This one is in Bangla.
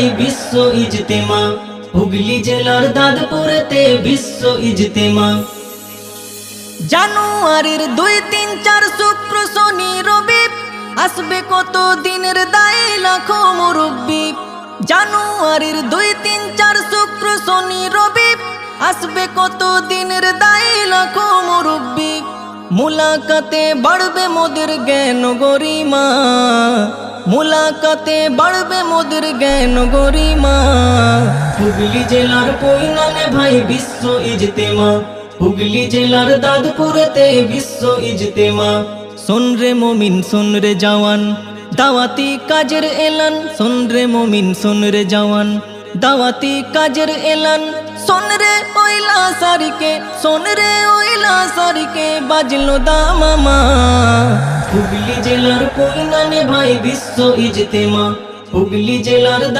ভাই বিশ্ব ইজতেমা, হুগলি জেলার দাঁতপুরেতে বিশ্ব ইজতেমা। জানুয়ারির 2, 3, 4 শুক্র শনি রবি আসবে কত দিনের দায়ী লাখো মুরব্বি। জানুয়ারির 2, 3, 4 শুক্র শনি রবি আসবে কত দিনের দায়ী লাখো মুরব্বি। মুলাকাতে বাড়বে মোদের জ্ঞান গরিমা, মুলাকাতে বাড়বে মোদের জ্ঞান গরিমা। হুগলি জেলার পৈনানে ভাই বিশ্ব ইজতেমা, হুগলি জেলার দাঁতপুরেতে বিশ্ব ইজতেমা। শোন রে মমিন শোন রে জওয়ান, দাওয়াতি কাজের এলান। শোন রে মমিন শোন রে জওয়ান, দাওয়াতি কাজের এলান। শোন রে ওইলা সারিকে, শোন রে ওইলা সারিকে বাজলো দামামা। হুগলি জেলার পৈনানে ভাই বিশ্ব ইজতেমা, হুগলি জেলার